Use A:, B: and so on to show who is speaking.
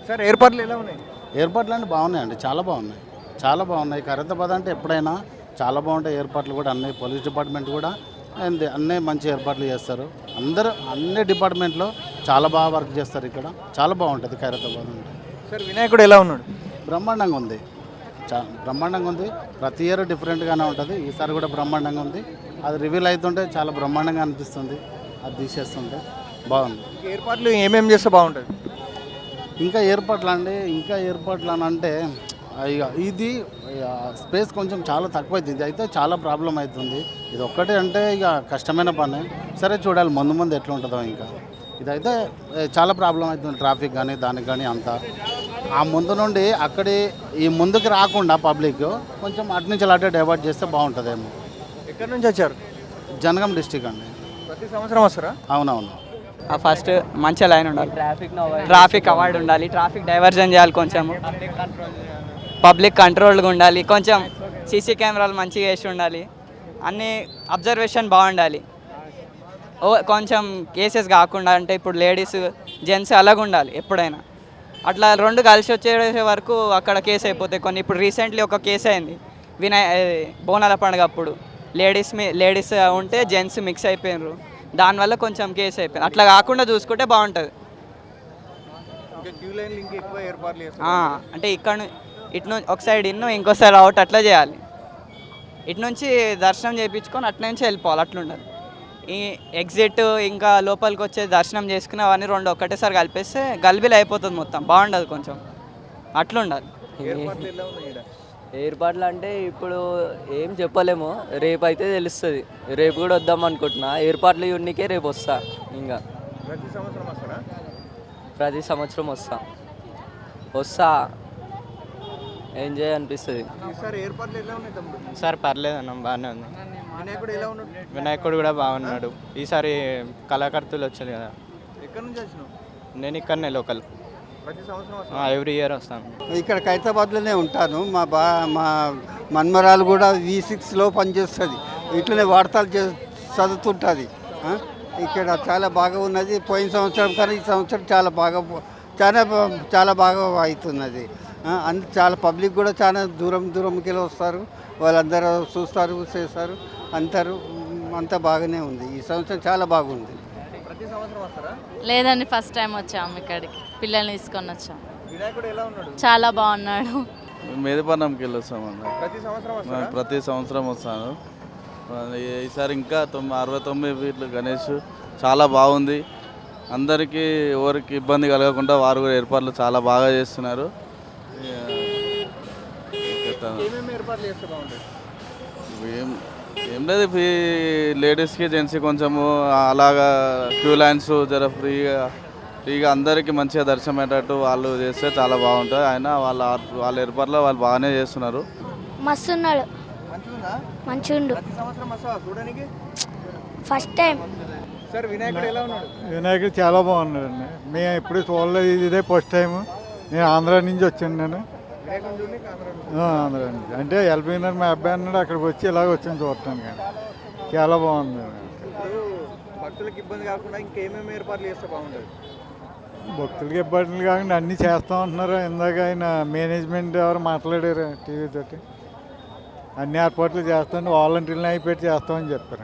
A: Sir ఏర్పాట్లు ఎలా ఉన్నాయి?
B: ఏర్పాట్లు అంటే బాగున్నాయండి, చాలా బాగున్నాయి, చాలా బాగున్నాయి. ఖైరతాబాద్ అంటే ఎప్పుడైనా చాలా బాగుంటాయి ఏర్పాట్లు కూడా. అన్ని పోలీస్ డిపార్ట్మెంట్ కూడా అన్నీ మంచి ఏర్పాట్లు చేస్తారు. అందరూ అన్ని డిపార్ట్మెంట్లో చాలా బాగా వర్క్ చేస్తారు. ఇక్కడ చాలా బాగుంటుంది ఖైరతాబాద్ అంటే.
A: సార్ వినాయకుడు ఎలా ఉన్నాడు?
B: బ్రహ్మాండంగా ఉంది, బ్రహ్మాండంగా ఉంది. ప్రతి ఇయర్ డిఫరెంట్గానే ఉంటుంది. ఈసారి కూడా బ్రహ్మాండంగా ఉంది. అది రివీల్ అవుతుంటే చాలా బ్రహ్మాండంగా అనిపిస్తుంది. అది తీసేస్తుంటే బాగుంది.
A: ఏర్పాట్లు ఏమేమి చేస్తే బాగుంటుంది?
B: ఇంకా ఏర్పాట్లు అని అంటే ఇక ఇది స్పేస్ కొంచెం చాలా తక్కువ అవుతుంది. ఇది అయితే చాలా ప్రాబ్లం అవుతుంది. ఇది ఒక్కటే అంటే ఇక కష్టమైన పని. సరే చూడాలి ముందు ముందు ఎట్లా ఉంటుందో. ఇంకా ఇదైతే చాలా ప్రాబ్లం అవుతుంది, ట్రాఫిక్ కానీ దానికి కానీ అంతా. ఆ ముందు నుండి అక్కడి ఈ ముందుకు రాకుండా పబ్లిక్ కొంచెం అటు నుంచి అటే డైవర్ట్ చేస్తే బాగుంటుందేమో.
A: ఎక్కడి నుంచి వచ్చారు?
B: జనగాం డిస్టిక్ అండి.
A: ప్రతి సంవత్సరం వస్తారా?
B: అవునవును.
C: ఫస్ట్ మంచి లైన్ ఉండాలి, ట్రాఫిక్ అవాయిడ్ ఉండాలి, ట్రాఫిక్ డైవర్జన్ చేయాలి, కొంచెం పబ్లిక్ కంట్రోల్గా ఉండాలి, కొంచెం సీసీ కెమెరాలు మంచిగా వేసి ఉండాలి, అన్ని అబ్జర్వేషన్ బాగుండాలి. కొంచెం కేసెస్ కాకుండా అంటే ఇప్పుడు లేడీస్ జెంట్స్ అలాగ ఉండాలి ఎప్పుడైనా. అట్లా రెండు కలిసి వచ్చే వరకు అక్కడ కేసు అయిపోతాయి కొన్ని. ఇప్పుడు రీసెంట్లీ ఒక కేసు అయింది బోనాల పండుగ అప్పుడు. లేడీస్ ఉంటే జెంట్స్ మిక్స్ అయిపోయినారు, దానివల్ల కొంచెం కేసు అయిపోయింది. అట్లా కాకుండా చూసుకుంటే బాగుంటుంది. అంటే ఇటు నుంచి ఒక సైడ్ ఇంకో సైడ్ అవుట్ అట్లా చేయాలి. ఇటు నుంచి దర్శనం చేయించుకొని అట్ల నుంచి వెళ్ళిపోవాలి, అట్లుండాలి. ఈ ఎగ్జిట్ ఇంకా లోపలికి వచ్చే దర్శనం చేసుకుని అవన్నీ రెండు ఒక్కటేసారి కలిపేస్తే గల్బీలు అయిపోతుంది మొత్తం, బాగుండదు కొంచెం, అట్లుండాలి.
D: ఏర్పాట్లు అంటే ఇప్పుడు ఏం చెప్పలేము, రేపు అయితే తెలుస్తుంది. రేపు కూడా వద్దాం అనుకుంటున్నా. ఏర్పాట్లు యూనికే రేపు వస్తా. ఇంకా ప్రతి సంవత్సరం వస్తా ఎంజాయ్ అనిపిస్తుంది.
C: సార్ పర్లేదు అన్న, బాగానే ఉంది. వినాయకుడు కూడా బాగున్నాడు. ఈసారి కళాకర్తలు వచ్చారు కదా. నేను ఇక్కడనే లోకల్, ఎవ్రీ ఇయర్ వస్తాను.
E: ఇక్కడ ఖైరతాబాద్లోనే ఉంటాను. మా మన్మరాలు కూడా V6లో పనిచేస్తుంది. ఇట్లనే వార్తలు చదువుతుంటుంది. ఇక్కడ చాలా బాగా ఉన్నది. పోయిన సంవత్సరం కానీ ఈ సంవత్సరం చాలా బాగా అవుతున్నది. చాలా పబ్లిక్ కూడా చాలా దూరంకి వస్తారు. వాళ్ళందరూ చూస్తారు, చేస్తారు, అంతా బాగానే ఉంది. ఈ సంవత్సరం చాలా బాగుంది.
F: లేదండి, ఫస్ట్ టైం వచ్చాము ఇక్కడికి, పిల్లల్ని తీసుకొని వచ్చాము. చాలా బాగున్నాడు.
G: మేదపట్నంకి వెళ్ళి వస్తామండి. ప్రతి సంవత్సరం వస్తాను. ఈసారి ఇంకా 69 ఫీట్లు గణేష్ చాలా బాగుంది. అందరికీ ఎవరికి ఇబ్బంది కలగకుండా వారు కూడా ఏర్పాట్లు చాలా బాగా చేస్తున్నారు. ఏం లేదు, లేడీస్కి జెంట్స్కి కొంచెము అలాగా క్యూ లైన్స్ జర ఫ్రీగా అందరికీ మంచిగా దర్శనం అయ్యేటట్టు వాళ్ళు చేస్తే చాలా బాగుంటుంది. అయినా వాళ్ళ ఏర్పాట్లో వాళ్ళు బాగానే చేస్తున్నారు.
H: మస్తున్నాడు, మంచిగుండు. First time.
I: వినాయకుడు చాలా బాగున్నాడండి. మేము ఎప్పుడు చూడలేదు, ఇదే ఫస్ట్ టైం. నేను ఆంధ్ర నుంచి వచ్చాను. నేను ఆంధ్ర నుంచి అంటే ఎల్బీనర్ మా అబ్బాయి అన్నాడు, అక్కడికి వచ్చి ఇలాగ వచ్చాను చూడటానికి. చాలా బాగుంది.
A: భక్తులకు ఇబ్బంది కాకుండా ఇంకేమేమి ఏర్పాట్లు చేస్తే బాగుంటుంది?
I: భక్తులకి ఇబ్బందులు కాకుండా అన్నీ చేస్తూ ఉంటున్నారు. ఇందాక ఆయన మేనేజ్మెంట్ ఎవరు మాట్లాడారు టీవీ తోటి, అన్ని ఏర్పాట్లు చేస్తాను, వాలంటీర్లను అయిపెట్టి చేస్తామని చెప్పారు.